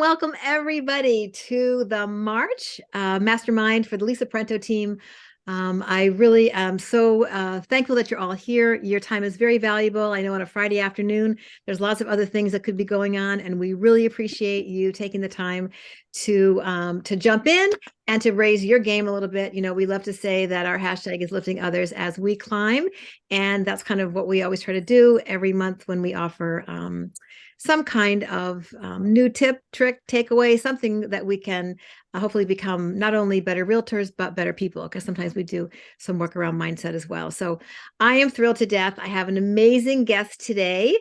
welcome everybody to the March Mastermind for the Lisa Parento team. I really am so thankful that you're all here. Your time is very valuable. I know on a Friday afternoon, there's lots of other things that could be going on, and we really appreciate you taking the time to jump in and to raise your game a little bit. You know, we love to say that our hashtag is lifting others as we climb, and that's kind of what we always try to do every month when we offer some kind of new tip, trick, takeaway, something that we can hopefully become not only better realtors, but better people, because sometimes we do some work around mindset as well. So I am thrilled to death. I have an amazing guest today,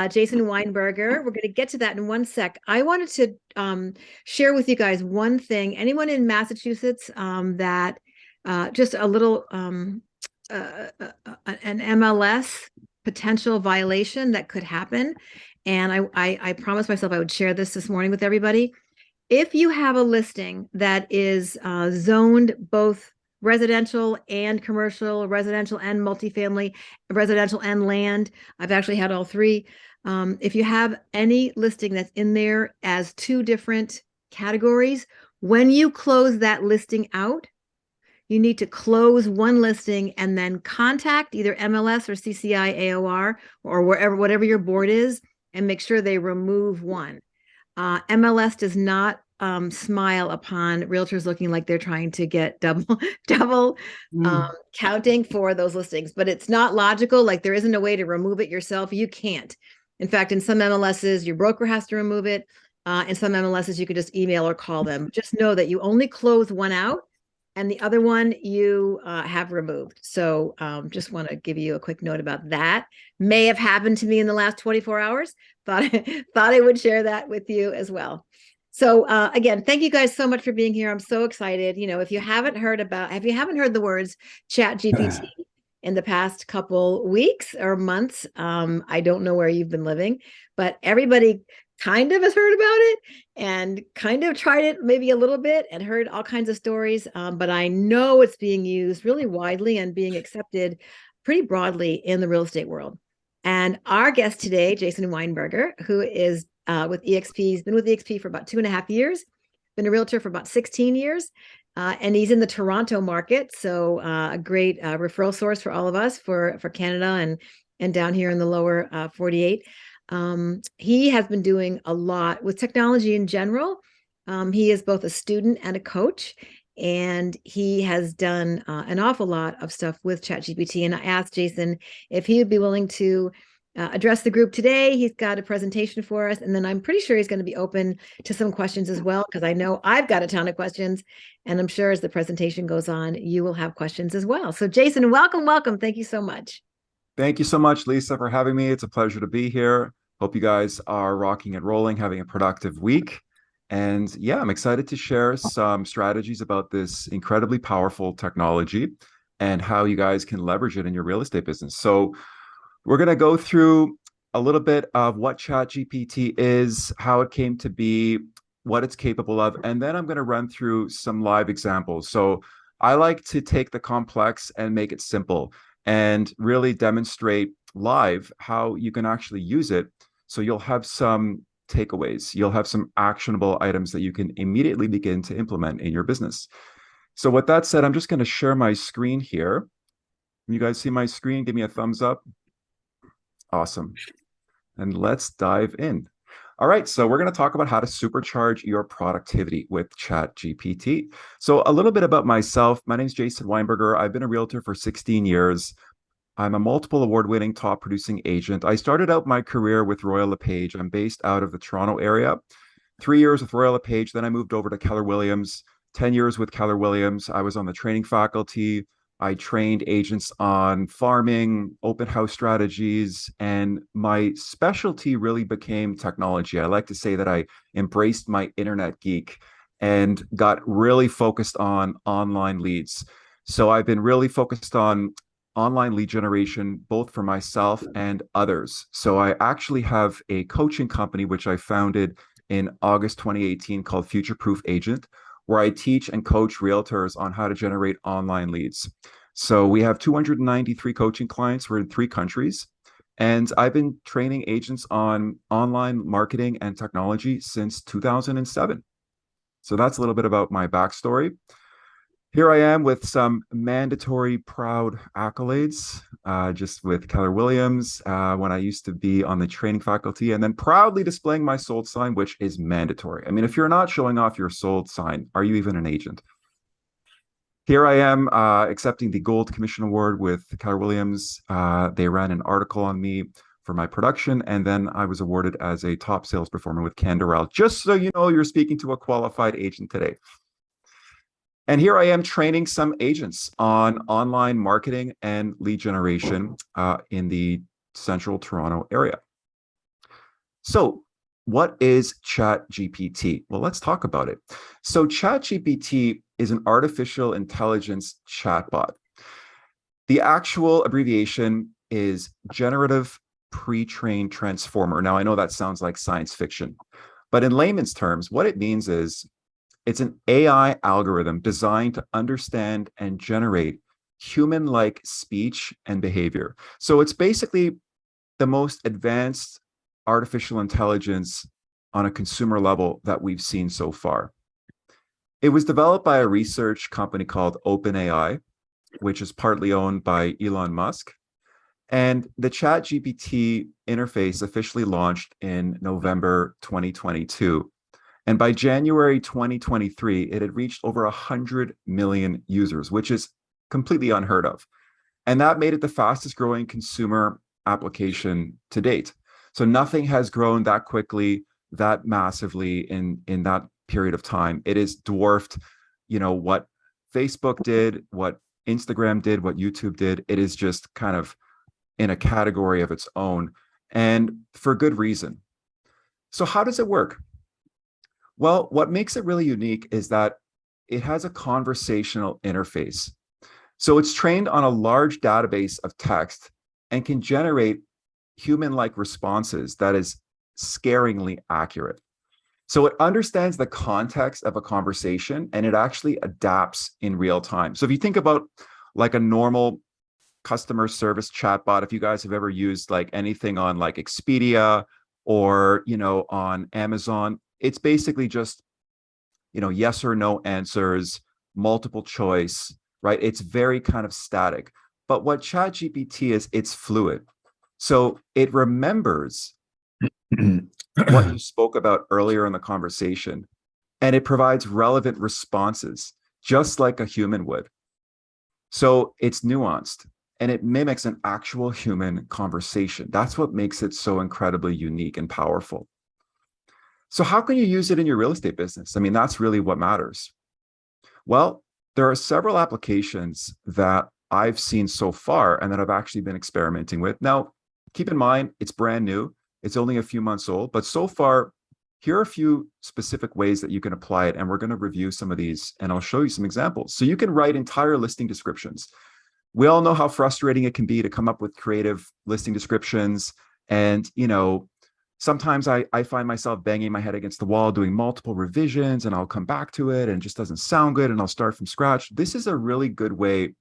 Jason Weinberger. We're going to get to that in one sec. I wanted to share with you guys one thing. Anyone in Massachusetts that just a little an MLS potential violation that could happen. And I promised myself I would share this morning with everybody. If you have a listing that is zoned both residential and commercial, residential and multifamily, residential and land, I've actually had all three. If you have any listing that's in there as two different categories, when you close that listing out, you need to close one listing and then contact either MLS or CCI AOR or whatever your board is, and make sure they remove one. MLS does not smile upon realtors looking like they're trying to get double counting for those listings, but it's not logical. Like, there isn't a way to remove it yourself. You can't. In fact, in some MLSs, your broker has to remove it. In some MLSs, you could just email or call them. Just know that you only close one out, and the other one you have removed. So just want to give you a quick note about that. May have happened to me in the last 24 hours. Thought I would share that with you as well. So again, thank you guys so much for being here. I'm so excited. You know, if you haven't heard the words ChatGPT in the past couple weeks or months, I don't know where you've been living, but everybody kind of has heard about it and kind of tried it maybe a little bit and heard all kinds of stories. But I know it's being used really widely and being accepted pretty broadly in the real estate world. And our guest today, Jason Weinberger, who is with EXP, he's been with EXP for about 2.5 years, been a realtor for about 16 years. And he's in the Toronto market. So a great referral source for all of us for Canada and down here in the lower 48. He has been doing a lot with technology in general. He is both a student and a coach, and he has done an awful lot of stuff with ChatGPT. And I asked Jason if he would be willing to address the group today. He's got a presentation for us, and then I'm pretty sure he's going to be open to some questions as well, because I know I've got a ton of questions, and I'm sure as the presentation goes on, you will have questions as well. So Jason, welcome. Thank you so much. Thank you so much, Lisa, for having me. It's a pleasure to be here. Hope you guys are rocking and rolling, having a productive week. And yeah, I'm excited to share some strategies about this incredibly powerful technology and how you guys can leverage it in your real estate business. So we're going to go through a little bit of what ChatGPT is, how it came to be, what it's capable of, and then I'm going to run through some live examples. So I like to take the complex and make it simple and really demonstrate live how you can actually use it. So you'll have some takeaways. You'll have some actionable items that you can immediately begin to implement in your business. So with that said, I'm just going to share my screen here. You guys see my screen? Give me a thumbs up. Awesome. And let's dive in. All right, so we're going to talk about how to supercharge your productivity with ChatGPT. So a little bit about myself. My name is Jason Weinberger. I've been a realtor for 16 years. I'm a multiple award-winning top producing agent. I started out my career with Royal LePage. I'm based out of the Toronto area. 3 years with Royal LePage, then I moved over to Keller Williams. 10 years with Keller Williams. I was on the training faculty. I trained agents on farming, open house strategies, and my specialty really became technology. I like to say that I embraced my internet geek and got really focused on online leads. So I've been really focused on online lead generation, both for myself and others. So I actually have a coaching company, which I founded in August 2018 called Future Proof Agent, where I teach and coach realtors on how to generate online leads. So we have 293 coaching clients. We're in 3 countries. And I've been training agents on online marketing and technology since 2007. So that's a little bit about my backstory. Here I am with some mandatory proud accolades, just with Keller Williams when I used to be on the training faculty, and then proudly displaying my sold sign, which is mandatory. I mean, if you're not showing off your sold sign, are you even an agent? Here I am accepting the Gold Commission Award with Keller Williams. They ran an article on me for my production, and then I was awarded as a top sales performer with Canderel, just so you know you're speaking to a qualified agent today. And here I am training some agents on online marketing and lead generation in the central Toronto area. So, what is ChatGPT? Well, let's talk about it. So, ChatGPT is an artificial intelligence chatbot. The actual abbreviation is Generative Pre-trained Transformer. Now, I know that sounds like science fiction, but in layman's terms, what it means is it's an AI algorithm designed to understand and generate human-like speech and behavior. So it's basically the most advanced artificial intelligence on a consumer level that we've seen so far. It was developed by a research company called OpenAI, which is partly owned by Elon Musk. And the ChatGPT interface officially launched in November 2022. And by January 2023, it had reached over 100 million users, which is completely unheard of. And that made it the fastest growing consumer application to date. So nothing has grown that quickly, that massively in that period of time. It is dwarfed, what Facebook did, what Instagram did, what YouTube did. It is just kind of in a category of its own, and for good reason. So how does it work? Well, what makes it really unique is that it has a conversational interface. So it's trained on a large database of text and can generate human-like responses that is scaringly accurate. So it understands the context of a conversation and it actually adapts in real time. So if you think about like a normal customer service chatbot, if you guys have ever used like anything on like Expedia or, on Amazon, it's basically just, yes or no answers, multiple choice, right? It's very kind of static. But what ChatGPT is, it's fluid. So it remembers what you spoke about earlier in the conversation, and it provides relevant responses, just like a human would. So it's nuanced and it mimics an actual human conversation. That's what makes it so incredibly unique and powerful. So how can you use it in your real estate business? I mean, that's really what matters. Well, there are several applications that I've seen so far and that I've actually been experimenting with. Now, keep in mind, it's brand new. It's only a few months old, but so far, here are a few specific ways that you can apply it. And we're going to review some of these and I'll show you some examples. So you can write entire listing descriptions. We all know how frustrating it can be to come up with creative listing descriptions. And, sometimes I find myself banging my head against the wall, doing multiple revisions, and I'll come back to it and it just doesn't sound good. And I'll start from scratch. This is a really good way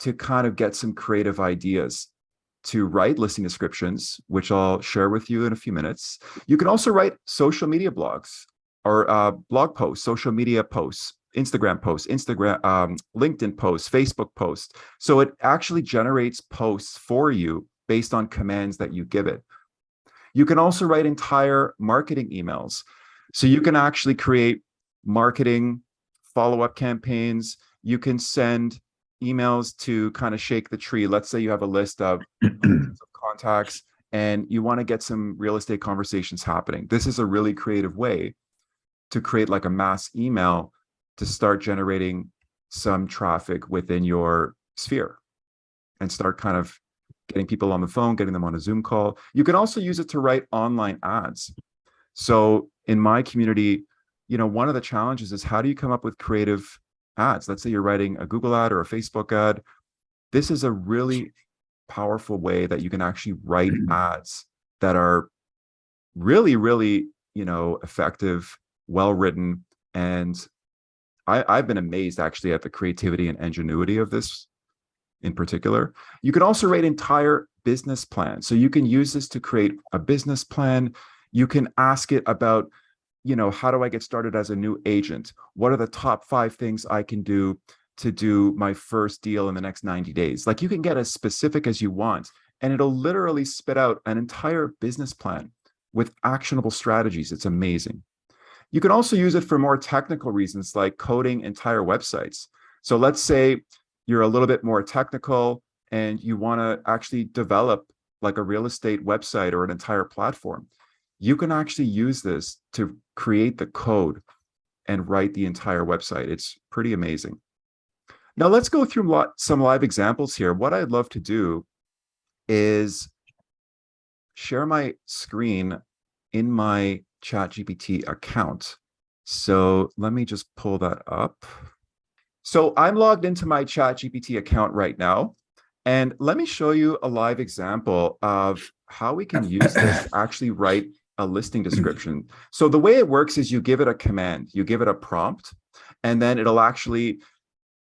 to kind of get some creative ideas to write listing descriptions, which I'll share with you in a few minutes. You can also write social media blogs or blog posts, social media posts, Instagram posts, LinkedIn posts, Facebook posts. So it actually generates posts for you based on commands that you give it. You can also write entire marketing emails. So you can actually create marketing follow-up campaigns. You can send emails to kind of shake the tree. Let's say you have a list of contacts and you want to get some real estate conversations happening. This is a really creative way to create like a mass email to start generating some traffic within your sphere and start kind of getting people on the phone, getting them on a Zoom call. You can also use it to write online ads. So in my community, one of the challenges is how do you come up with creative ads? Let's say you're writing a Google ad or a Facebook ad. This is a really powerful way that you can actually write ads that are really, really, effective, well-written. And I've been amazed actually at the creativity and ingenuity of this in particular. You can also write entire business plans. So you can use this to create a business plan. You can ask it about, how do I get started as a new agent? What are the top 5 things I can do to do my first deal in the next 90 days? Like, you can get as specific as you want, and it'll literally spit out an entire business plan with actionable strategies. It's amazing. You can also use it for more technical reasons like coding entire websites. So let's say you're a little bit more technical and you want to actually develop like a real estate website or an entire platform. You can actually use this to create the code and write the entire website. It's pretty amazing. Now let's go through some live examples here. What I'd love to do is share my screen in my ChatGPT account. So let me just pull that up. So I'm logged into my ChatGPT account right now. And let me show you a live example of how we can use this to actually write a listing description. So the way it works is you give it a command, you give it a prompt, and then it'll actually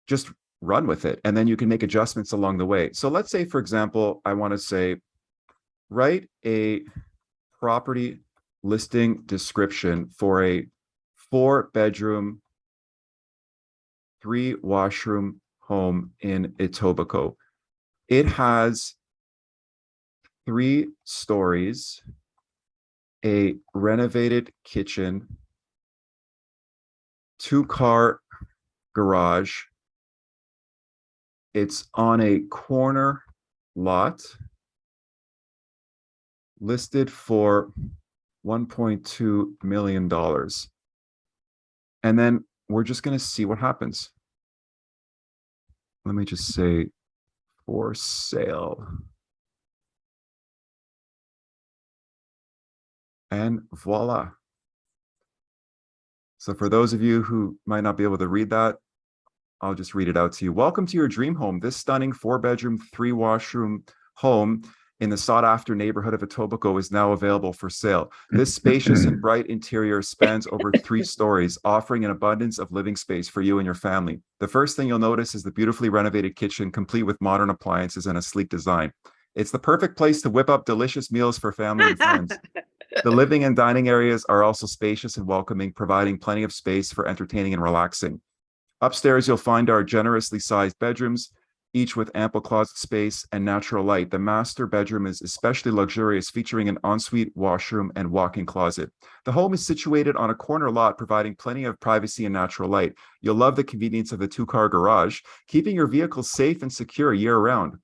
just run with it. And then you can make adjustments along the way. So let's say, for example, I want to say, write a property listing description for a 4-bedroom, 3-washroom home in Etobicoke. It has 3 stories, a renovated kitchen, 2-car garage. It's on a corner lot, listed for $1.2 million. And then we're just going to see what happens. Let me just say for sale. And voila. So for those of you who might not be able to read that, I'll just read it out to you. Welcome to your dream home. This stunning 4-bedroom, 3-washroom home in the sought-after neighborhood of Etobicoke is now available for sale. This spacious and bright interior spans over 3 stories, offering an abundance of living space for you and your family. The first thing you'll notice is the beautifully renovated kitchen, complete with modern appliances and a sleek design. It's the perfect place to whip up delicious meals for family and friends. The living and dining areas are also spacious and welcoming, providing plenty of space for entertaining and relaxing. Upstairs, you'll find our generously sized bedrooms, each with ample closet space and natural light. The master bedroom is especially luxurious, featuring an ensuite washroom and walk-in closet. The home is situated on a corner lot, providing plenty of privacy and natural light. You'll love the convenience of the 2-car garage, keeping your vehicle safe and secure year-round.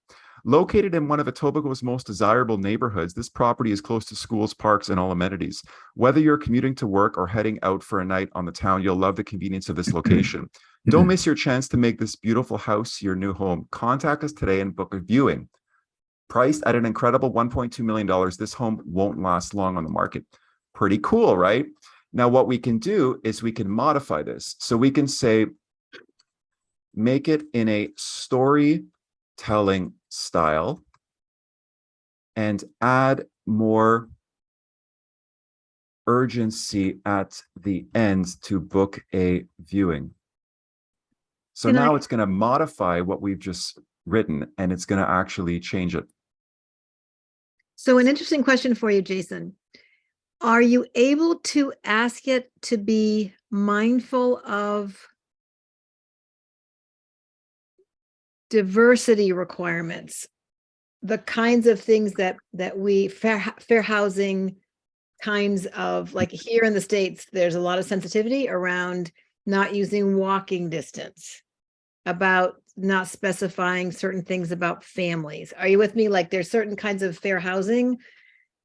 Located in one of Etobicoke's most desirable neighborhoods, this property is close to schools, parks, and all amenities. Whether you're commuting to work or heading out for a night on the town, you'll love the convenience of this location. Don't miss your chance to make this beautiful house your new home. Contact us today and book a viewing. Priced at an incredible $1.2 million, this home won't last long on the market. Pretty cool, right? Now, what we can do is we can modify this. So we can say, make it in a storytelling style and add more urgency at the end to book a viewing. So now it's going to modify what we've just written, and it's going to actually change it. So an interesting question for you, Jason. Are you able to ask it to be mindful of diversity requirements, the kinds of things that we fair housing kinds of, like here in the States, there's a lot of sensitivity around not using walking distance, about not specifying certain things about families. Are you with me? Like there's certain kinds of fair housing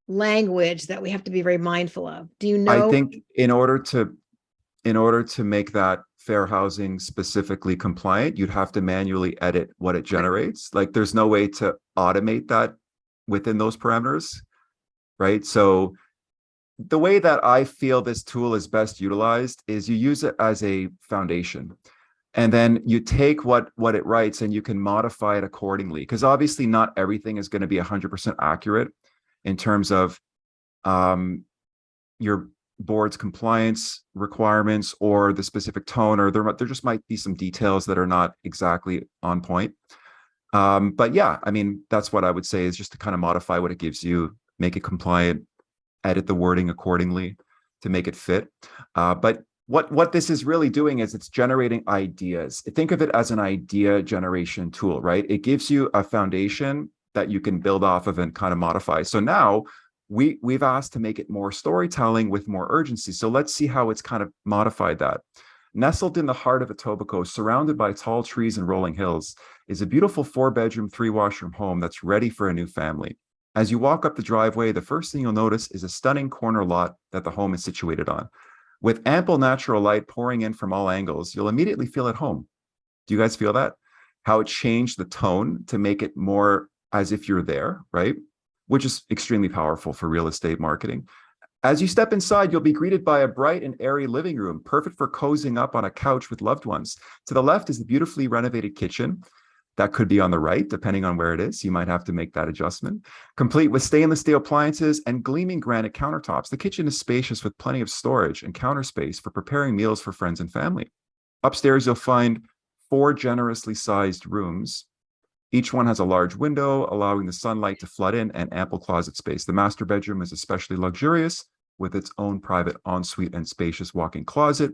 language that we have to be very mindful of. Do you know? I think in order to make that fair housing specifically compliant, you'd have to manually edit what it generates. Like there's no way to automate that within those parameters, right? So the way that I feel this tool is best utilized is you use it as a foundation. And then you take what it writes and you can modify it accordingly. Because obviously not everything is going to be 100% accurate in terms of your board's compliance requirements or the specific tone, or there just might be some details that are not exactly on point. But yeah, I mean, that's what I would say is just to kind of modify what it gives you, make it compliant, edit the wording accordingly to make it fit. But what this is really doing is it's generating ideas. Think of it as an idea generation tool, right? It gives you a foundation that you can build off of and kind of modify. So now we've asked to make it more storytelling with more urgency. So let's see how it's kind of modified that. Nestled in the heart of Etobicoke, surrounded by tall trees and rolling hills, is a beautiful 4-bedroom, 3-washroom home that's ready for a new family. As you walk up the driveway, the first thing you'll notice is a stunning corner lot that the home is situated on. With ample natural light pouring in from all angles, you'll immediately feel at home. Do you guys feel that? How it changed the tone to make it more as if you're there, right? Which is extremely powerful for real estate marketing. As you step inside, you'll be greeted by a bright and airy living room, perfect for cozying up on a couch with loved ones. To the left is the beautifully renovated kitchen. That could be on the right, depending on where it is. You might have to make that adjustment. Complete with stainless steel appliances and gleaming granite countertops, the kitchen is spacious with plenty of storage and counter space for preparing meals for friends and family. Upstairs, you'll find 4 generously sized rooms. Each one has a large window, allowing the sunlight to flood in, and ample closet space. The master bedroom is especially luxurious, with its own private ensuite and spacious walk-in closet.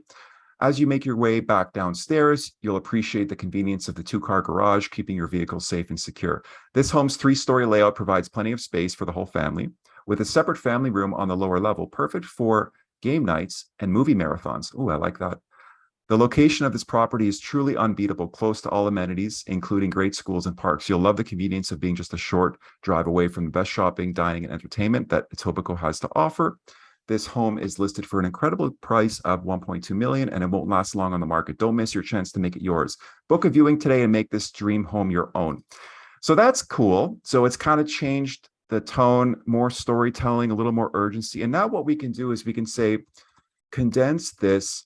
As you make your way back downstairs, you'll appreciate the convenience of the 2-car garage, keeping your vehicle safe and secure. This home's 3-story layout provides plenty of space for the whole family, with a separate family room on the lower level, perfect for game nights and movie marathons. Ooh, I like that. The location of this property is truly unbeatable, close to all amenities, including great schools and parks. You'll love the convenience of being just a short drive away from the best shopping, dining, and entertainment that Etobicoke has to offer. This home is listed for an incredible price of $1.2 million, and it won't last long on the market. Don't miss your chance to make it yours. Book a viewing today and make this dream home your own. So that's cool. So it's kind of changed the tone, more storytelling, a little more urgency. And now what we can do is we can say, condense this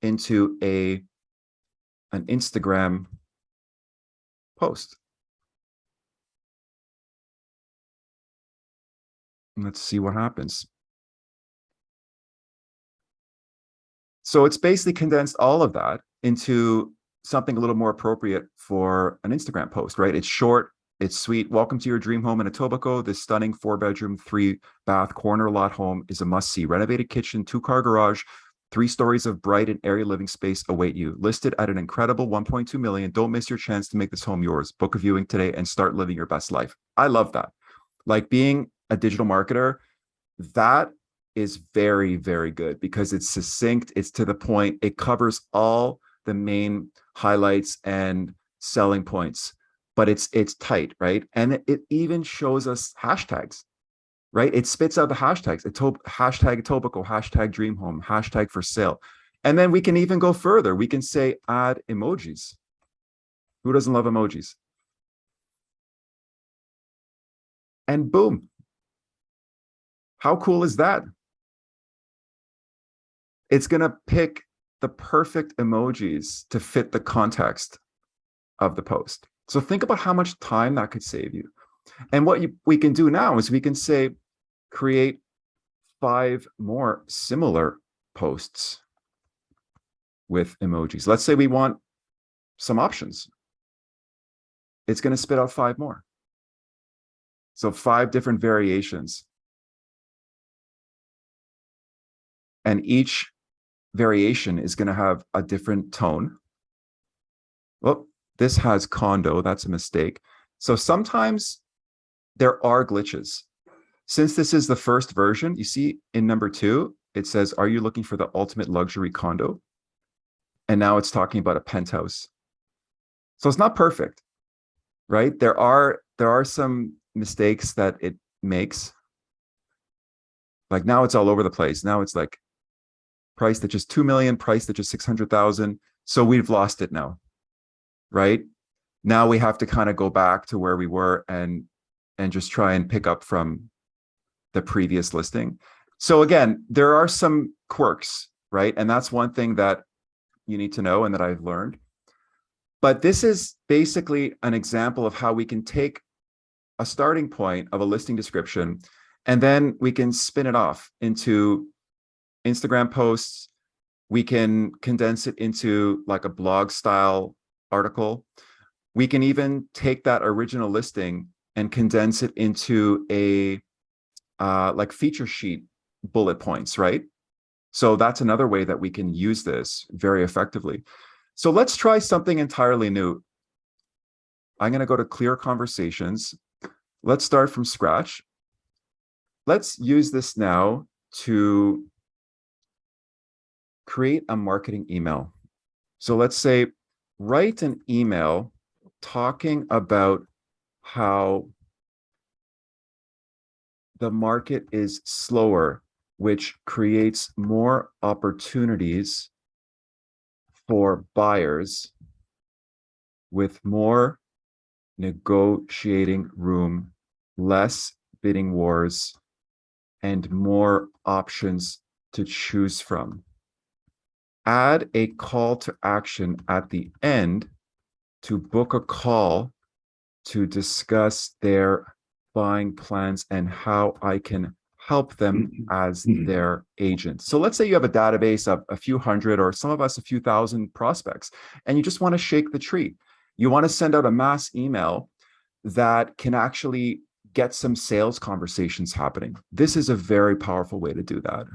into an Instagram post. Let's see what happens. So it's basically condensed all of that into something a little more appropriate for an Instagram post, right? It's short, it's sweet. Welcome to your dream home in Etobicoke. This stunning 4-bedroom, 3-bath corner lot home is a must-see. Renovated kitchen, 2-car garage, 3 stories of bright and airy living space await you. Listed at an incredible $1.2 million. Don't miss your chance to make this home yours. Book a viewing today and start living your best life. I love that. Like, being a digital marketer, that is very, very good because it's succinct, it's to the point, it covers all the main highlights and selling points, but it's tight, right? And it even shows us hashtags. Right? It spits out the hashtags, hashtag Etobicoke, hashtag dream home, hashtag for sale. And then we can even go further. We can say add emojis. Who doesn't love emojis? And boom. How cool is that? It's going to pick the perfect emojis to fit the context of the post. So think about how much time that could save you. And what we can do now is we can say, create 5 more similar posts with emojis. Let's say we want some options. It's going to spit out 5 more. So 5 different variations. And each variation is going to have a different tone. Well, this has condo. That's a mistake. So sometimes there are glitches. Since this is the first version, you see in number 2, it says, are you looking for the ultimate luxury condo? And now it's talking about a penthouse. So it's not perfect, right? There are some mistakes that it makes. Like, now it's all over the place. Now it's like priced at just 2 million, priced at just 600,000. So we've lost it now, right? Now we have to kind of go back to where we were and just try and pick up from the previous listing. So again, there are some quirks, right? And that's one thing that you need to know and that I've learned. But this is basically an example of how we can take a starting point of a listing description, and then we can spin it off into Instagram posts. We can condense it into like a blog style article. We can even take that original listing and condense it into a like feature sheet bullet points, right? So that's another way that we can use this very effectively. So let's try something entirely new. I'm going to go to Clear Conversations. Let's start from scratch. Let's use this now to create a marketing email. So let's say, write an email talking about how the market is slower, which creates more opportunities for buyers with more negotiating room, less bidding wars, and more options to choose from. Add a call to action at the end to book a call to discuss their buying plans and how I can help them as their agent. So let's say you have a database of a few hundred, or some of us a few thousand prospects, and you just want to shake the tree. You want to send out a mass email that can actually get some sales conversations happening. This is a very powerful way to do that.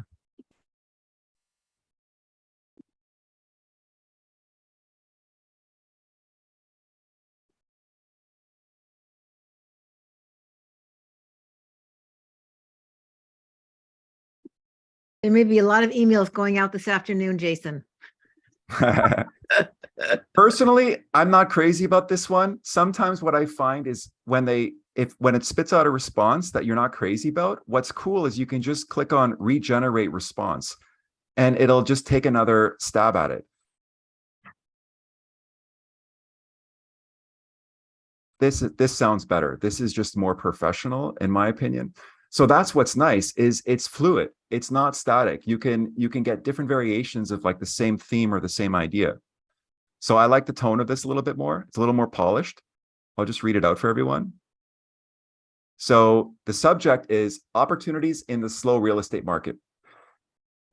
There may be a lot of emails going out this afternoon, Jason. Personally, I'm not crazy about this one. Sometimes what I find is when it spits out a response that you're not crazy about, what's cool is you can just click on regenerate response and it'll just take another stab at it. This sounds better. This is just more professional, in my opinion. So that's what's nice, is it's fluid. It's not static. You can get different variations of like the same theme or the same idea. So I like the tone of this a little bit more. It's a little more polished. I'll just read it out for everyone. So the subject is opportunities in the slow real estate market.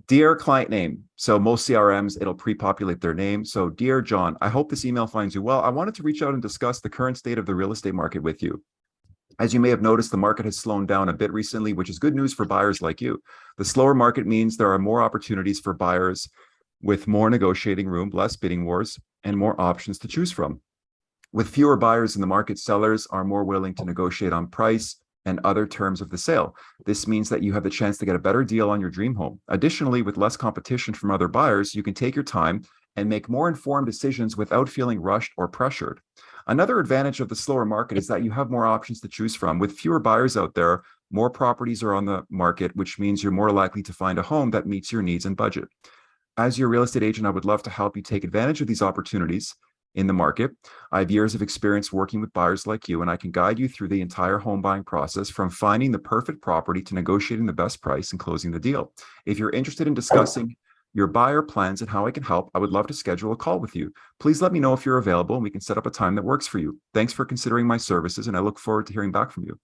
Dear client name. So most CRMs, it'll pre-populate their name. So dear John, I hope this email finds you well. I wanted to reach out and discuss the current state of the real estate market with you. As you may have noticed, the market has slowed down a bit recently, which is good news for buyers like you. The slower market means there are more opportunities for buyers with more negotiating room, less bidding wars, and more options to choose from. With fewer buyers in the market, sellers are more willing to negotiate on price and other terms of the sale. This means that you have the chance to get a better deal on your dream home. Additionally, with less competition from other buyers, you can take your time and make more informed decisions without feeling rushed or pressured. Another advantage of the slower market is that you have more options to choose from. With fewer buyers out there, more properties are on the market, which means you're more likely to find a home that meets your needs and budget. As your real estate agent, I would love to help you take advantage of these opportunities in the market. I have years of experience working with buyers like you, and I can guide you through the entire home buying process, from finding the perfect property to negotiating the best price and closing the deal. If you're interested in discussing your buyer plans and how I can help, I would love to schedule a call with you. Please let me know if you're available and we can set up a time that works for you. Thanks for considering my services, and I look forward to hearing back from you.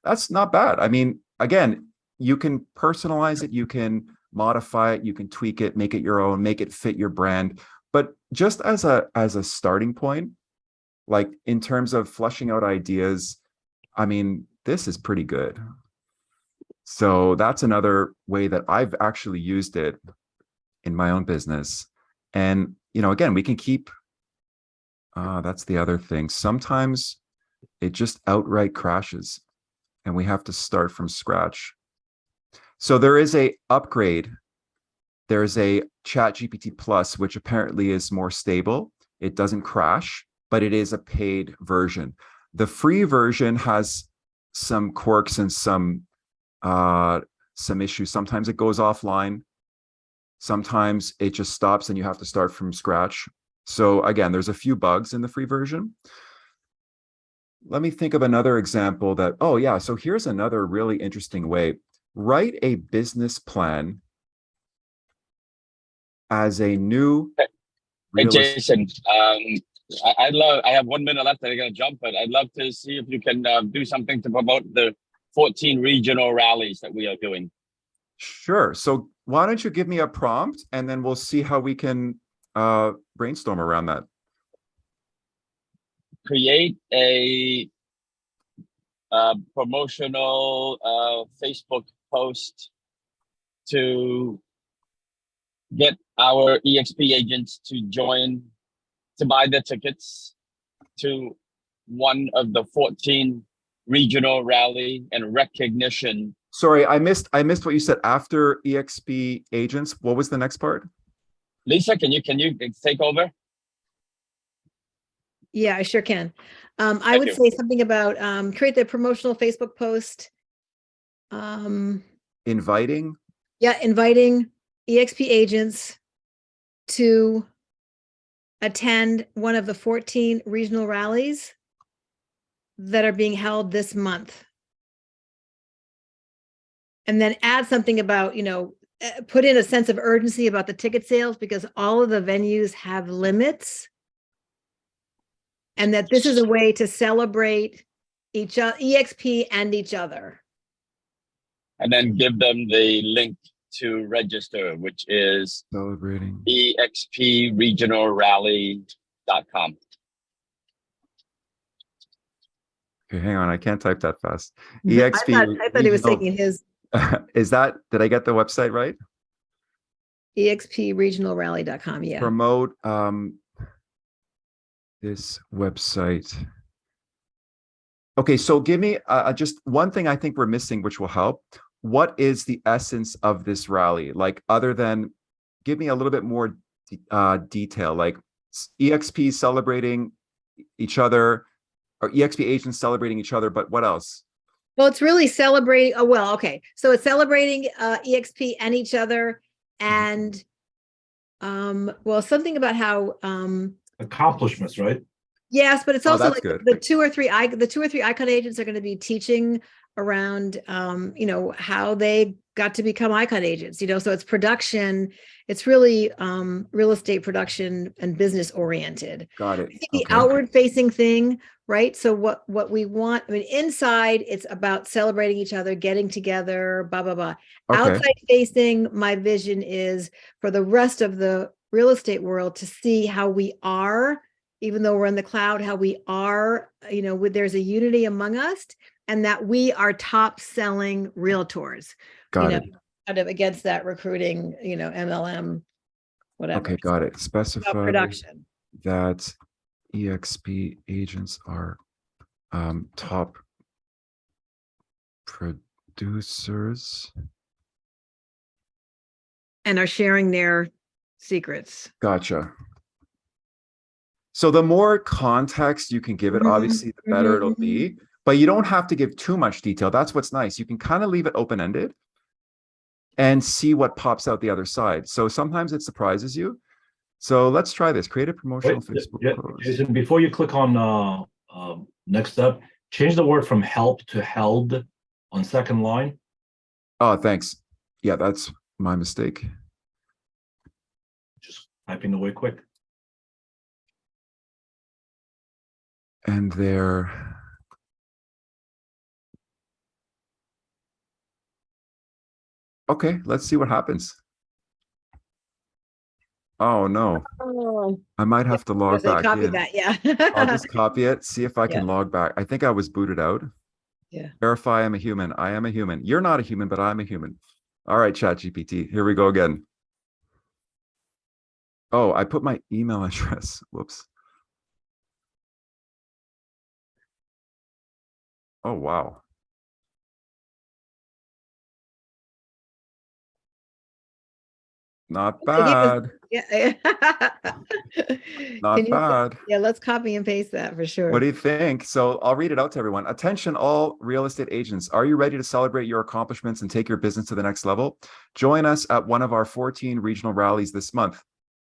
That's not bad. I mean, again, you can personalize it, you can modify it, you can tweak it, make it your own, make it fit your brand. But just as a starting point, like in terms of fleshing out ideas, I mean, this is pretty good. So that's another way that I've actually used it in my own business. And, again, we can keep, that's the other thing. Sometimes it just outright crashes and we have to start from scratch. So there is a upgrade. There's a ChatGPT Plus, which apparently is more stable. It doesn't crash, but it is a paid version. The free version has some quirks and some issues. Sometimes it goes offline. Sometimes it just stops and you have to start from scratch. So again, there's a few bugs in the free version. Let me think of another example that, oh yeah, so here's another really interesting way. Write a business plan as a new Hey, real estate. Jason, I have 1 minute left and I'm going to jump, but I'd love to see if you can do something to promote the 14 regional rallies that we are doing. Sure. So why don't you give me a prompt and then we'll see how we can brainstorm around that. create a promotional Facebook post to get our EXP agents to buy the tickets to one of the 14 regional rally and recognition. Sorry, I missed what you said after EXP agents. What was the next part? Lisa, can you take over? Yeah, I sure can. I Thank would you. say something about create the promotional Facebook post. Inviting. Yeah, inviting EXP agents to attend one of the 14 regional rallies that are being held this month. And then add something about, put in a sense of urgency about the ticket sales, because all of the venues have limits. And that this is a way to celebrate each other, EXP and each other. And then give them the link to register, which is Celebrating expreregionalrally.com. Okay, hang on. I can't type that fast. I thought he was regional- taking his did I get the website right? expreregionalrally.com. Yeah. Promote this website. Okay, so give me just one thing I think we're missing, which will help. What is the essence of this rally? Like, other than, give me a little bit more detail, like EXP celebrating each other, or EXP agents celebrating each other, but what else? Well, it's really celebrating. Oh, well, okay. So it's celebrating EXP and each other, and well, something about how accomplishments, right? yes, but it's also like good. the two or three icon agents are going to be teaching around how they got to become icon agents, so it's production. It's really real estate production and business oriented. Got it. I think the outward facing thing, right? So what we want, inside it's about celebrating each other, getting together, blah, blah, blah. Okay. Outside facing, my vision is for the rest of the real estate world to see how we are, even though we're in the cloud, how we are, there's a unity among us, and that we are top selling realtors. Got it. Kind of against that recruiting, MLM, whatever. Okay, got it. Specify production. that EXP agents are top producers And are sharing their secrets. Gotcha. So the more context you can give it, obviously, the better it'll be. But you don't have to give too much detail. That's what's nice. You can kind of leave it open-ended and see what pops out the other side. So sometimes it surprises you. So let's try this. Create a promotional Facebook post. Jason, before you click on next step, change the word from help to held on second line. Oh, thanks. Yeah, that's my mistake. Just typing away quick. And there. Okay, let's see what happens. Oh no. Oh, I might have to log back copy in. that, yeah. I'll just copy it, see if I can log back. I think I was booted out. Yeah. Verify I'm a human. I am a human. You're not a human, but I'm a human. All right, ChatGPT. Here we go again. Oh, I put my email address. Whoops. Oh, wow. Not bad. Yeah. Not bad. Yeah, let's copy and paste that for sure. What do you think? So I'll read it out to everyone. Attention, all real estate agents. Are you ready to celebrate your accomplishments and take your business to the next level? Join us at one of our 14 regional rallies this month.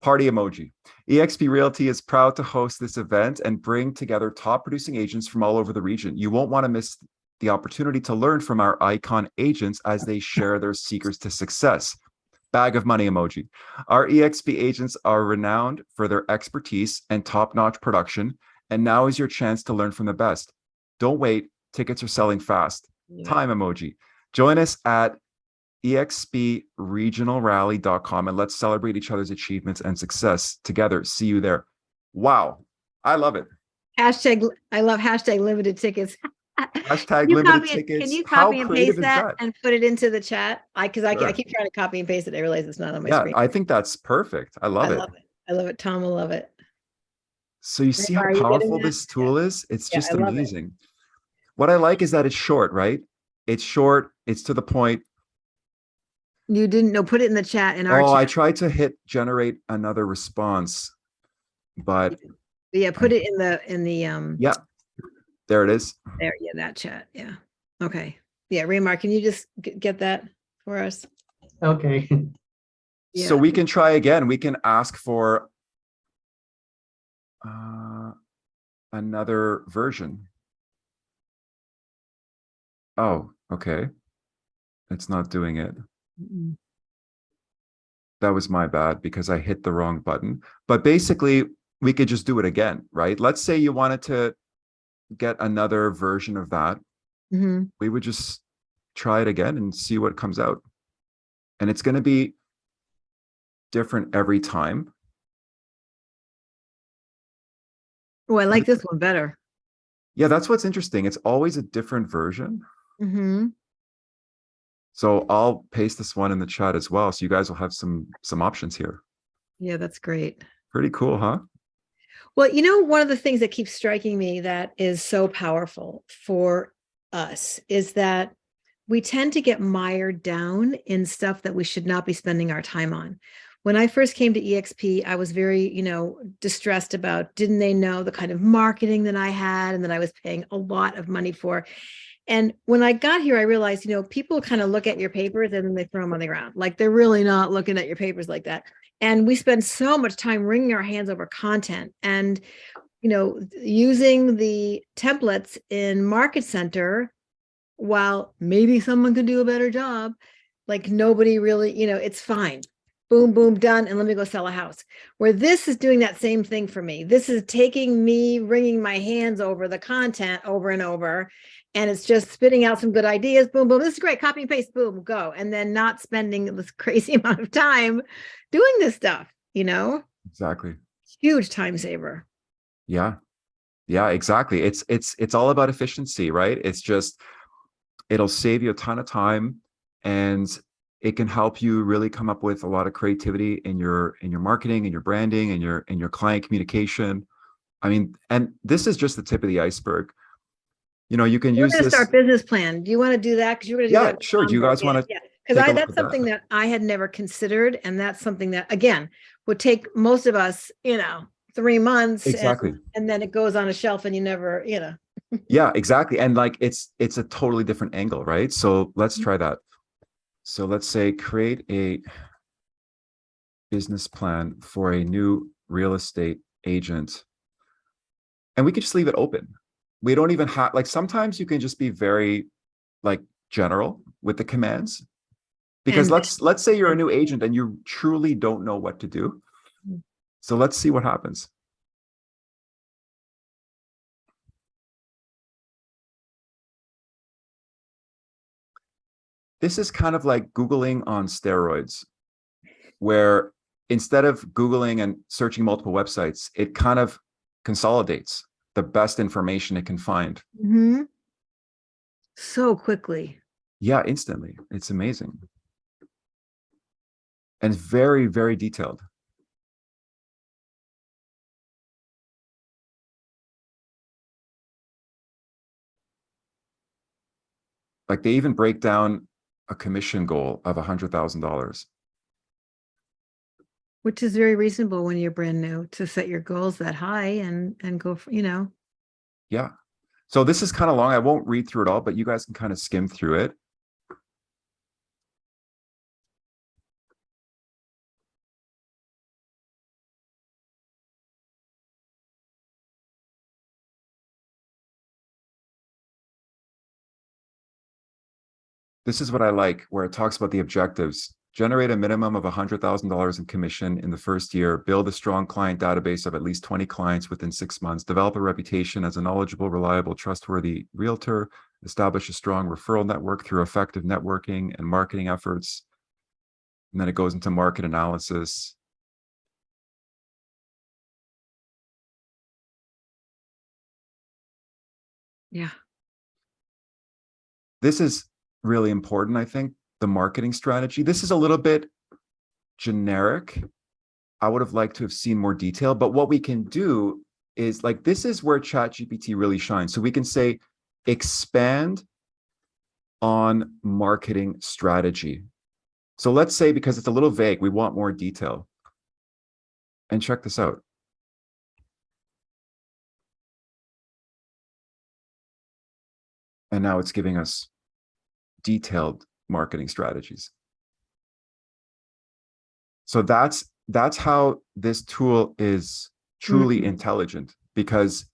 Party emoji. eXp Realty is proud to host this event and bring together top producing agents from all over the region. You won't want to miss the opportunity to learn from our icon agents as they share their secrets to success. Bag of money emoji. Our eXp agents are renowned for their expertise and top-notch production, and now is your chance to learn from the best. Don't wait, tickets are selling fast. Time emoji. Join us at expreregionalrally.com and let's celebrate each other's achievements and success together. See you there. Wow, I love it. Hashtag, I love hashtag limited tickets. Hashtag limited tickets. Can you How copy and creative paste is that that? and put it into the chat? I Sure. keep trying to copy and paste it. I realize it's not on my Yeah, screen. I think that's perfect. I love I it. love it. I love it. Tom will love it. So you see how Are you getting powerful that? this tool is? It's Yeah, just I love it. amazing. What I like is that it's short, right? It's short, it's to the point. You didn't know, put it in the chat in our Oh, I chat. tried to hit generate another response, but Yeah, put it in the yeah, there it is. there, yeah, that chat. Yeah. Okay. Yeah, Raymar, can you just get that for us? Okay. So Yeah. we can try again. We can ask for another version. Oh, okay. It's not doing it. That was my bad because I hit the wrong button. But basically, we could just do it again, right? Let's say you wanted to get another version of that. Mhm. We would just try it again and see what comes out. And it's going to be different every time. Oh, I like this one better. Yeah, that's what's interesting. It's always a different version. Mm-hmm. So I'll paste this one in the chat as well. So you guys will have some options here. Yeah, that's great. Pretty cool, huh? Well, you know, one of the things that keeps striking me that is so powerful for us is that we tend to get mired down in stuff that we should not be spending our time on. When I first came to EXP, I was very, distressed about, didn't they know the kind of marketing that I had and that I was paying a lot of money for? And when I got here, I realized, people kind of look at your papers and then they throw them on the ground. Like they're really not looking at your papers like that. And we spend so much time wringing our hands over content and, using the templates in Market Center, while maybe someone could do a better job, like nobody really, it's fine. Boom, boom, done. And let me go sell a house. Where this is doing that same thing for me. This is taking me, wringing my hands over the content over and over. And it's just spitting out some good ideas. Boom, boom. This is great. Copy and paste. Boom, go. And then not spending this crazy amount of time doing this stuff, Exactly. Huge time saver. Yeah. Yeah, exactly. It's all about efficiency, right? It's just, it'll save you a ton of time and it can help you really come up with a lot of creativity in your marketing and your branding and your client communication. I mean, and this is just the tip of the iceberg. You can use this. Start business plan. Do you want to do that? Because you're going to do that. Sure. Do you guys want to? Yeah. Because that's something that I had never considered, and that's something that again would take most of us, 3 months. Exactly. And then it goes on a shelf, and you never, Yeah, exactly. And like it's a totally different angle, right? So let's try that. So let's say create a business plan for a new real estate agent. And we can just leave it open. We don't even have, like, sometimes you can just be very like general with the commands, because let's say you're a new agent and you truly don't know what to do. So let's see what happens. This is kind of like Googling on steroids, where instead of Googling and searching multiple websites, it kind of consolidates the best information it can find. Mm-hmm. So quickly. Yeah, instantly. It's amazing. And very, very detailed. Like they even break down a commission goal of $100,000. Which is very reasonable when you're brand new to set your goals that high and go for, Yeah. So this is kind of long. I won't read through it all, but you guys can kind of skim through it. This is what I like, where it talks about the objectives. Generate a minimum of $100,000 in commission in the first year, build a strong client database of at least 20 clients within 6 months, develop a reputation as a knowledgeable, reliable, trustworthy realtor, establish a strong referral network through effective networking and marketing efforts. And then it goes into market analysis. Yeah. This is really important, I think, the marketing strategy. This is a little bit generic. I would have liked to have seen more detail, but what we can do is like, this is where ChatGPT really shines. So we can say, expand on marketing strategy. So let's say, because it's a little vague, we want more detail. And check this out. And now it's giving us detailed marketing strategies. So that's how this tool is truly intelligent, because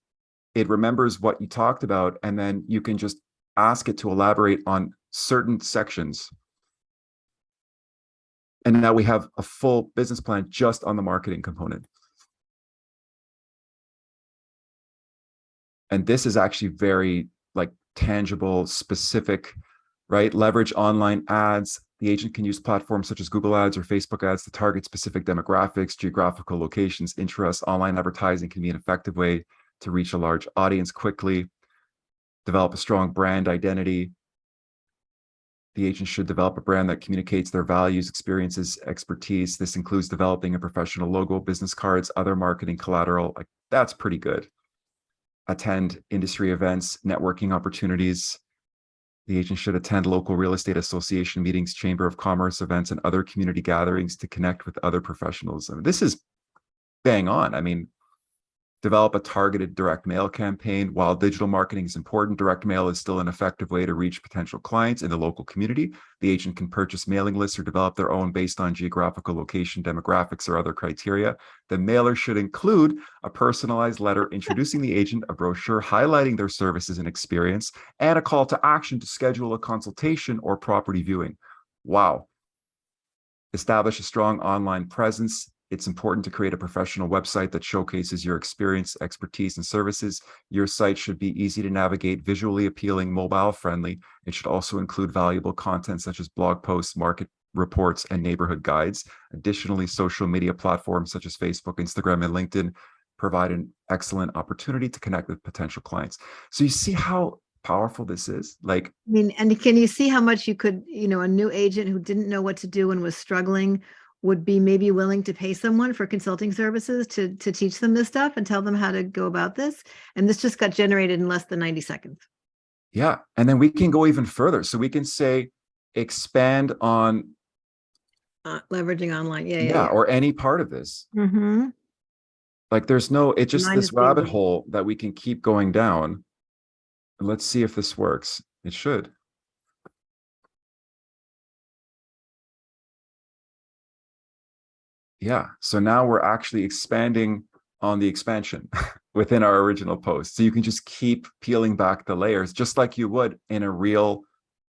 it remembers what you talked about, and then you can just ask it to elaborate on certain sections. And now we have a full business plan just on the marketing component. And this is actually very like tangible, specific, right? Leverage online ads. The agent can use platforms such as Google Ads or Facebook ads to target specific demographics, geographical locations, interests. Online advertising can be an effective way to reach a large audience quickly. Develop a strong brand identity. The agent should develop a brand that communicates their values, experiences, expertise. This includes developing a professional logo, business cards, other marketing collateral. Like, that's pretty good. Attend industry events, networking opportunities. The agent should attend local real estate association meetings, chamber of commerce events, and other community gatherings to connect with other professionals. I mean, this is bang on. I mean, develop a targeted direct mail campaign. While digital marketing is important, direct mail is still an effective way to reach potential clients in the local community. The agent can purchase mailing lists or develop their own based on geographical location, demographics, or other criteria. The mailer should include a personalized letter introducing the agent, a brochure highlighting their services and experience, and a call to action to schedule a consultation or property viewing. Wow. Establish a strong online presence. It's important to create a professional website that showcases your experience, expertise, and services. Your site should be easy to navigate, visually appealing, mobile friendly. It should also include valuable content such as blog posts, market reports, and neighborhood guides. Additionally, social media platforms such as Facebook, Instagram, and LinkedIn provide an excellent opportunity to connect with potential clients. So you see how powerful this is? Like, I mean, and can you see how much you could, a new agent who didn't know what to do and was struggling would be maybe willing to pay someone for consulting services to teach them this stuff and tell them how to go about this. And this just got generated in less than 90 seconds. Yeah. And then we can go even further. So we can say, expand on leveraging online. Yeah. Or any part of this. Mm-hmm. Like there's no, it's just Mine this is rabbit being- hole that we can keep going down. Let's see if this works. It should. Yeah. So now we're actually expanding on the expansion within our original post. So you can just keep peeling back the layers, just like you would in a real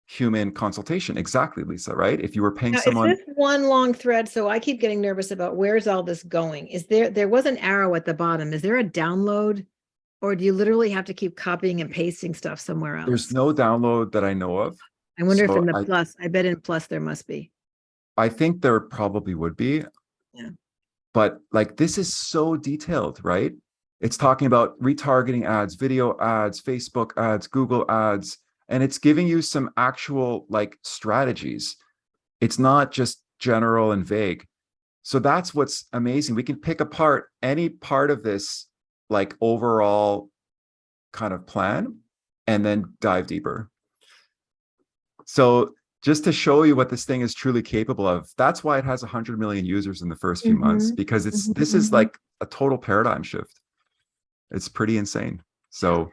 human consultation. Exactly, Lisa, right? If you were paying someone. Is this one long thread? So I keep getting nervous about where's all this going? Is there was an arrow at the bottom. Is there a download? Or do you literally have to keep copying and pasting stuff somewhere else? There's no download that I know of. I wonder if in the Plus, I bet in Plus there must be. I think there probably would be. Yeah. But like, this is so detailed, right? It's talking about retargeting ads, video ads, Facebook ads, Google ads, and it's giving you some actual like strategies. It's not just general and vague. So that's what's amazing. We can pick apart any part of this like overall kind of plan and then dive deeper. So just to show you what this thing is truly capable of, that's why it has 100 million users in the first few months, because this is like a total paradigm shift. It's pretty insane. So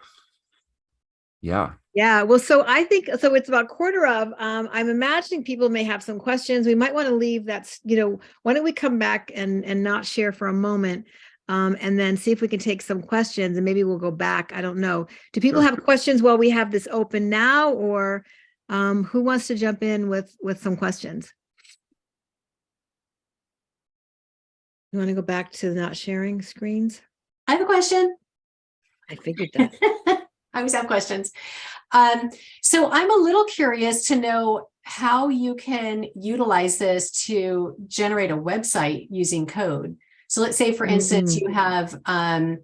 yeah. Yeah. Well, so I think, so it's about quarter of, I'm imagining people may have some questions. We might want to leave that, why don't we come back and not share for a moment, and then see if we can take some questions and maybe we'll go back. I don't know. Do people have questions while we have this open now, or who wants to jump in with some questions? You want to go back to not sharing screens? I have a question. I figured that. I always have questions. So I'm a little curious to know how you can utilize this to generate a website using code. So let's say, for instance, you have, a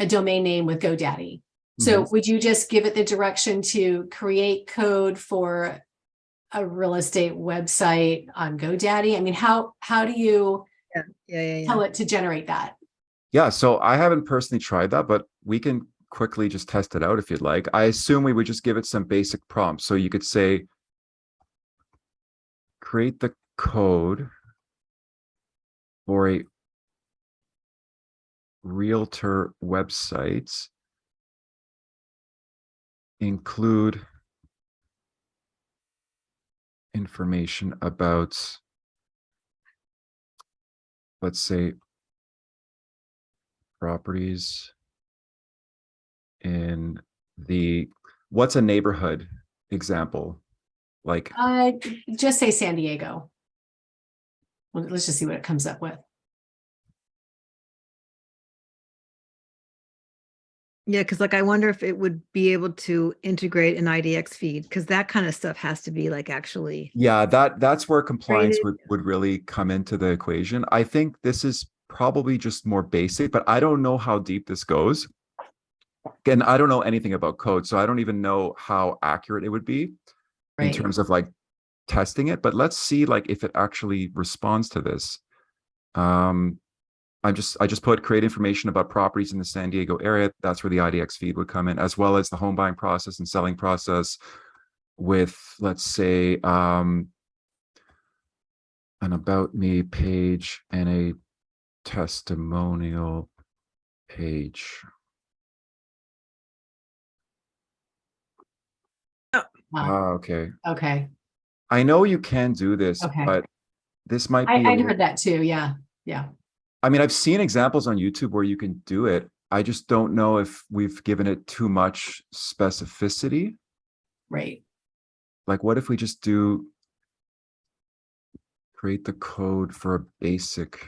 domain name with GoDaddy. So would you just give it the direction to create code for a real estate website on GoDaddy? I mean, how do you tell it to generate that? Yeah, so I haven't personally tried that, but we can quickly just test it out if you'd like. I assume we would just give it some basic prompts. So you could say, create the code for a realtor website, include information about, let's say, properties in what's a neighborhood example? Like, Just say San Diego. Well, let's just see what it comes up with. Yeah, because like I wonder if it would be able to integrate an IDX feed, because that kind of stuff has to be like actually. yeah, that's where compliance Rated. would really come into the equation. I think this is probably just more basic, but I don't know how deep this goes. And I don't know anything about code, so I don't even know how accurate it would be in terms of like testing it. But let's see like if it actually responds to this. I just put create information about properties in the San Diego area. That's where the IDX feed would come in, as well as the home buying process and selling process with, let's say, an about me page and a testimonial page. Okay. Okay. I know you can do this, Okay. but this might be. I'd heard that too. Yeah. Yeah. I mean, I've seen examples on YouTube where you can do it. I just don't know if we've given it too much specificity. Right. Like, what if we just do create the code for a basic.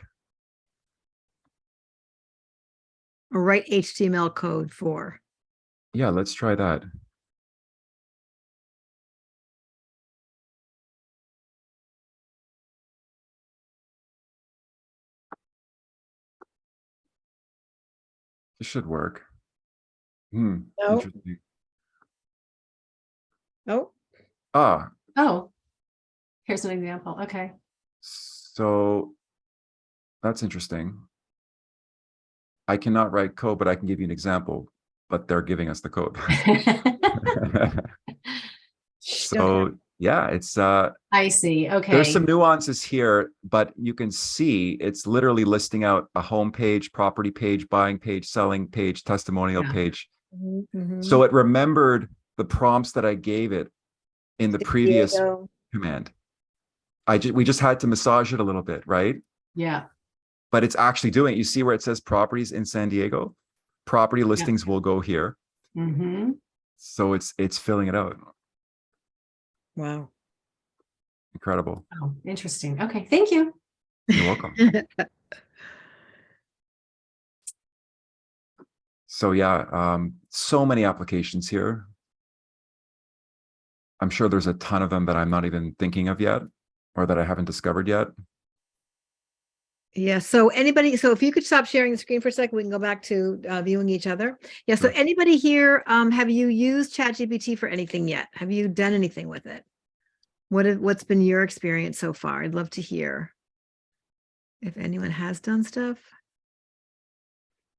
Or write HTML code for. Yeah, let's try that. This should work. No. Interesting. Oh. Oh, here's an example. Okay. So that's interesting. I cannot write code, but I can give you an example, but they're giving us the code. So yeah, it's I see. Okay. there's some nuances here, but you can see it's literally listing out a home page, property page, buying page, selling page, testimonial page. So it remembered the prompts that I gave it in the previous command. We just had to massage it a little bit, right? Yeah. But it's actually doing it. You see where it says properties in San Diego? Property listings will go here. So it's filling it out. Wow. Incredible. Oh, interesting. Okay. Thank you. You're welcome. So yeah, so many applications here. I'm sure there's a ton of them that I'm not even thinking of yet, or that I haven't discovered yet. Yeah. So if you could stop sharing the screen for a second, we can go back to viewing each other. Yeah. So Sure. anybody here, have you used ChatGPT for anything yet? Have you done anything with it? What's been your experience so far? I'd love to hear if anyone has done stuff.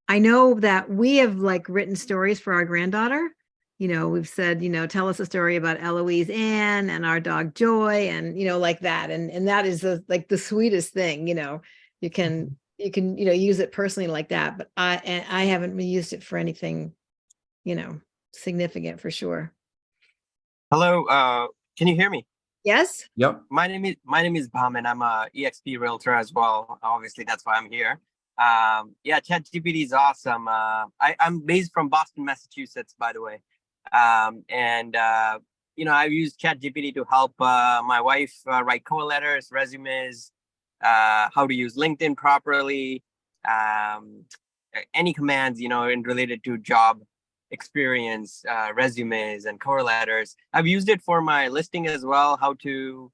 I know that we have like written stories for our granddaughter. You know, we've said, you know, tell us a story about Eloise Ann and our dog Joy, and you know, like that. And that is like the sweetest thing, you know. You can you know use it personally like that, but I haven't used it for anything, you know, significant for sure. Hello, can you hear me? Yes. Yep. My name is Bham, and I'm a EXP realtor as well. Obviously, that's why I'm here. Yeah, ChatGPT is awesome. I'm based from Boston, Massachusetts, by the way. You know, I've used ChatGPT to help my wife write cover letters, resumes, how to use LinkedIn properly, any commands, you know, related to job experience, resumes and cover letters. I've used it for my listing as well, how to,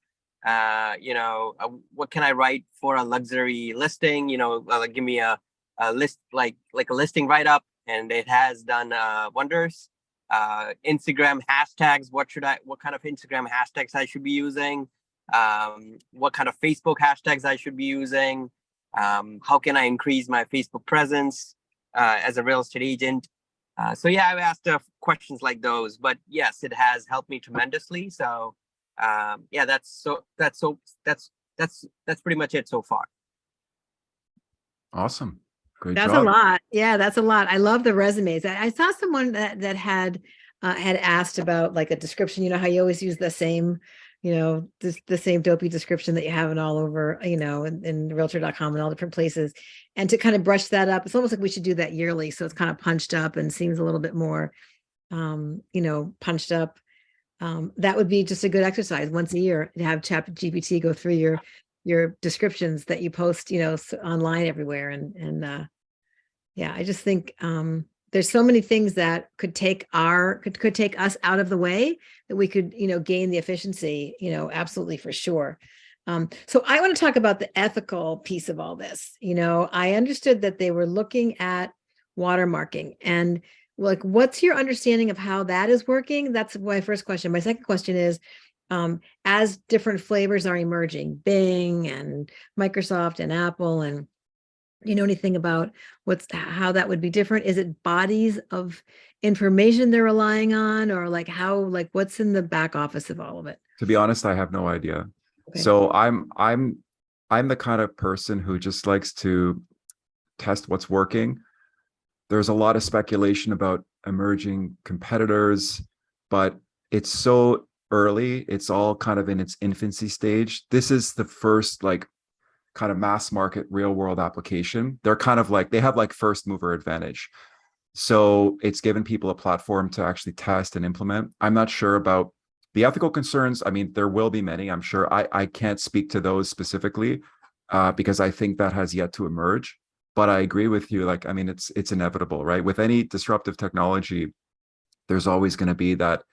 you know, what can I write for a luxury listing, you know, give me a list, like a listing write-up and it has done wonders. Instagram hashtags. What kind of Instagram hashtags I should be using? What kind of Facebook hashtags I should be using? How can I increase my Facebook presence as a real estate agent? So yeah, I've asked questions like those, but yes, it has helped me tremendously. So yeah, that's pretty much it so far. Awesome. Great That's job. a lot. Yeah, that's a lot. I love the resumes. I saw someone that had asked about like a description. You know how you always use the same, the same dopey description that you have in all over, in realtor.com and all different places, and to kind of brush that up. It's almost like we should do that yearly, so it's kind of punched up and seems a little bit more, punched up. That would be just a good exercise once a year to have ChatGPT go through your descriptions that you post, online everywhere. And yeah, I just think there's so many things that could take could take us out of the way that we could, gain the efficiency, absolutely for sure. So I want to talk about the ethical piece of all this. I understood that they were looking at watermarking, and like, what's your understanding of how that is working? That's my first question. My second question is, as different flavors are emerging, Bing and Microsoft and Apple, and you know anything about how that would be different? Is it bodies of information they're relying on, or what's in the back office of all of it? To be honest, I have no idea. Okay. So I'm the kind of person who just likes to test what's working. There's a lot of speculation about emerging competitors, but it's so early. It's all kind of in its infancy stage. This is the first kind of mass market real world application. They're kind of they have first mover advantage. So it's given people a platform to actually test and implement. I'm not sure about the ethical concerns. I mean, there will be many, I'm sure. I can't speak to those specifically because I think that has yet to emerge. But I agree with you. It's inevitable, right? With any disruptive technology, there's always going to be that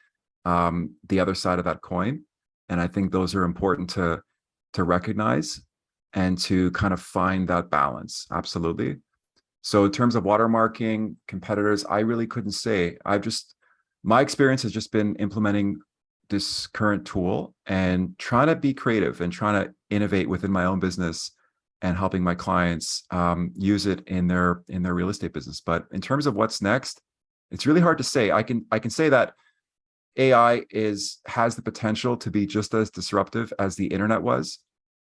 the other side of that coin. And I think those are important to recognize and to kind of find that balance. Absolutely. So in terms of watermarking competitors, I really couldn't say. My experience has just been implementing this current tool and trying to be creative and trying to innovate within my own business and helping my clients use it in their real estate business. But in terms of what's next, it's really hard to say. I can say that AI has the potential to be just as disruptive as the internet was,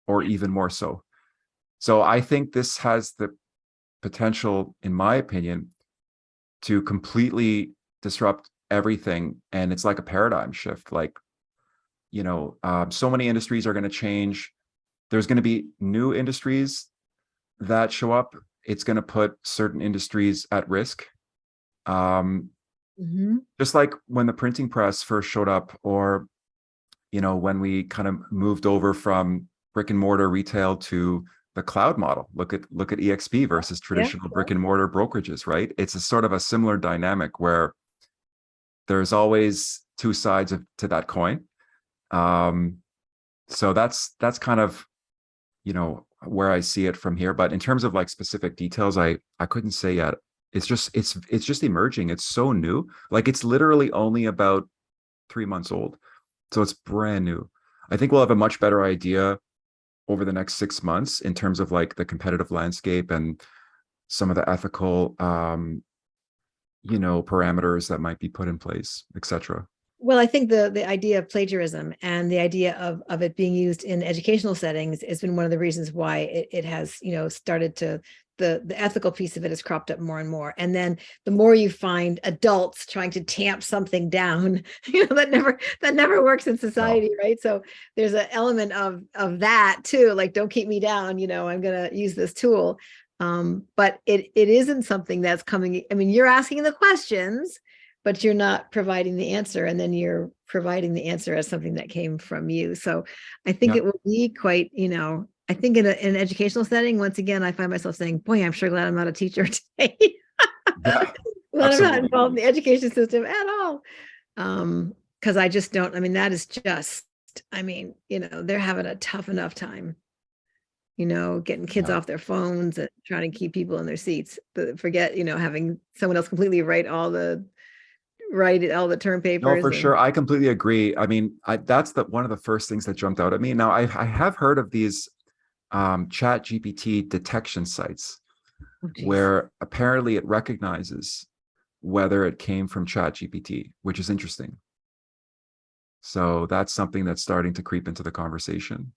or even more so. So I think this has the potential, in my opinion, to completely disrupt everything. And it's like a paradigm shift. So many industries are going to change. There's going to be new industries that show up. It's going to put certain industries at risk. Just like when the printing press first showed up, or, when we kind of moved over from brick and mortar retail to the cloud model. Look at EXP versus traditional brick and mortar brokerages, right? It's a sort of a similar dynamic where there's always two sides to that coin. So that's kind of, where I see it from here. But in terms of specific details, I couldn't say yet. It's just emerging. It's so new. It's literally only about 3 months old. So it's brand new. I think we'll have a much better idea over the next 6 months in terms of the competitive landscape and some of the ethical, parameters that might be put in place, etc. Well, I think the idea of plagiarism and the idea of it being used in educational settings has been one of the reasons why it has, started to, the ethical piece of it has cropped up more and more. And then the more you find adults trying to tamp something down, that never works in society, right? So there's an element of that too, don't keep me down, I'm going to use this tool. But it isn't something that's coming. I mean, you're asking the questions, but you're not providing the answer, and then you're providing the answer as something that came from you. So I think it will be quite, I think in an educational setting, once again, I find myself saying, boy, I'm sure glad I'm not a teacher today. Yeah, glad I'm not involved in the education system at all. Because I just don't, that is just, they're having a tough enough time. getting kids Yeah. off their phones and trying to keep people in their seats, but forget, having someone else completely write all the term papers. No, for sure. I completely agree. I mean, that's one of the first things that jumped out at me. Now, I have heard of these ChatGPT detection sites Oh, geez. where apparently it recognizes whether it came from ChatGPT, which is interesting. So that's something that's starting to creep into the conversation.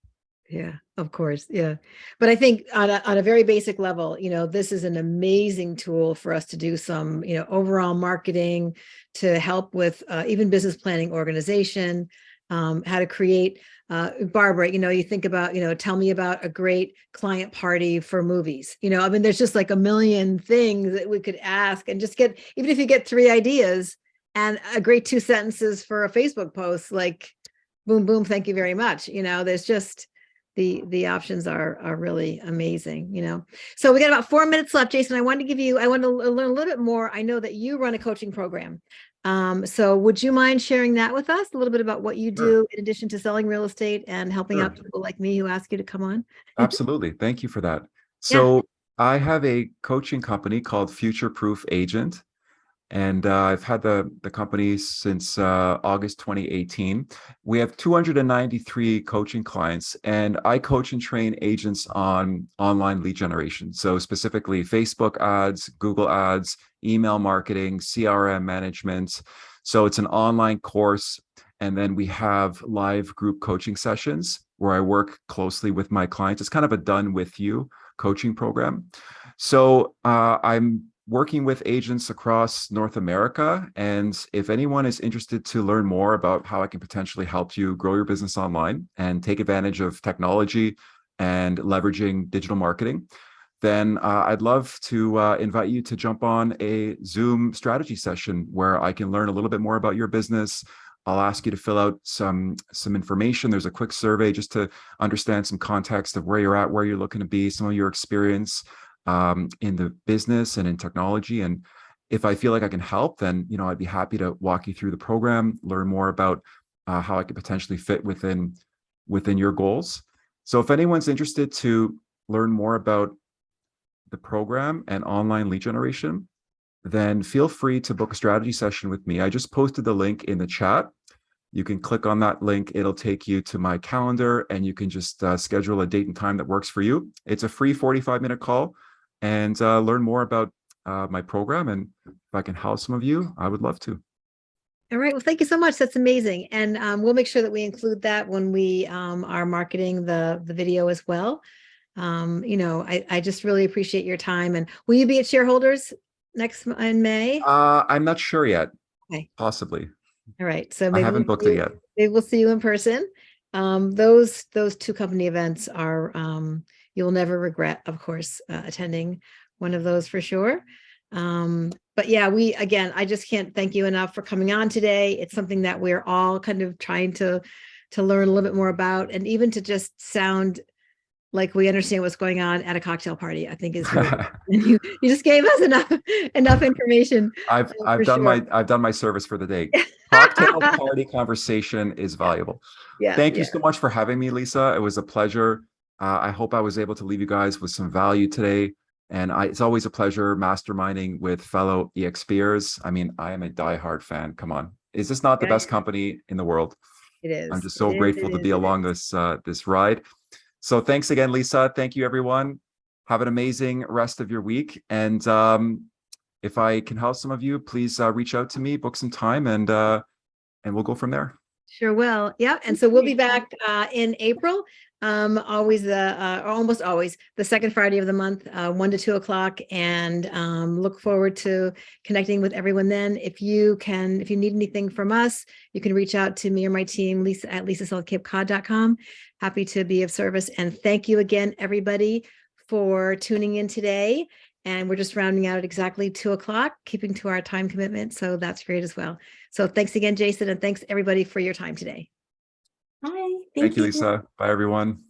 Yeah, of course. Yeah. But I think on a very basic level, this is an amazing tool for us to do some, overall marketing, to help with even business planning, organization, how to create, Barbara, you think about, tell me about a great client party for movies. I mean, there's just like a million things that we could ask and just get, even if you get 3 ideas and a great 2 sentences for a Facebook post, like boom, boom, thank you very much. There's just, the options are really amazing, So we got about 4 minutes left, Jason. I want to learn a little bit more. I know that you run a coaching program. So would you mind sharing that with us, a little bit about what you do in addition to selling real estate and helping out people like me who ask you to come on? Absolutely. Thank you for that. Yeah. So I have a coaching company called Future Proof Agent. And I've had the company since August 2018. We have 293 coaching clients, and I coach and train agents on online lead generation. So specifically Facebook ads, Google ads, email marketing, CRM management. So it's an online course. And then we have live group coaching sessions where I work closely with my clients. It's kind of a done with you coaching program. So I'm working with agents across North America. And if anyone is interested to learn more about how I can potentially help you grow your business online and take advantage of technology and leveraging digital marketing, then I'd love to invite you to jump on a Zoom strategy session where I can learn a little bit more about your business. I'll ask you to fill out some information. There's a quick survey just to understand some context of where you're at, where you're looking to be, some of your experience in the business and in technology. And if I feel like I can help, then, I'd be happy to walk you through the program, learn more about how I could potentially fit within your goals. So if anyone's interested to learn more about the program and online lead generation, then feel free to book a strategy session with me. I just posted the link in the chat. You can click on that link. It'll take you to my calendar and you can just schedule a date and time that works for you. It's a free 45-minute call and learn more about my program. And if I can help some of you, I would love to. All right. Well, thank you so much. That's amazing. And we'll make sure that we include that when we are marketing the video as well. I just really appreciate your time. And will you be at Shareholders in May? I'm not sure yet. Okay. Possibly. All right. So I haven't booked it yet. Maybe we'll see you in person. Those 2 company events are, you'll never regret, of course, attending one of those for sure. But yeah, I just can't thank you enough for coming on today. It's something that we're all kind of trying to learn a little bit more about, and even to just sound like we understand what's going on at a cocktail party, I think is really and you just gave us enough information. I've done my service for the day. Cocktail party conversation is valuable. Yeah. Thank you so much for having me, Lisa. It was a pleasure. I hope I was able to leave you guys with some value today. And it's always a pleasure masterminding with fellow EXPers. I mean, I am a diehard fan. Come on. Is this not the best company in the world? It is. I'm just so grateful to be along this ride. So thanks again, Lisa. Thank you, everyone. Have an amazing rest of your week. And if I can help some of you, please reach out to me, book some time, and we'll go from there. Sure will. Yeah. And so we'll be back in April. Almost always the second Friday of the month, 1 to 2 o'clock, and look forward to connecting with everyone then. If you need anything from us, you can reach out to me or my team, Lisa at lisasouthcapecod.com. Happy to be of service. And thank you again, everybody, for tuning in today. And we're just rounding out at exactly 2 o'clock, keeping to our time commitment. So that's great as well. So thanks again, Jason. And thanks everybody for your time today. Hi. Thank you, Lisa. Bye, everyone.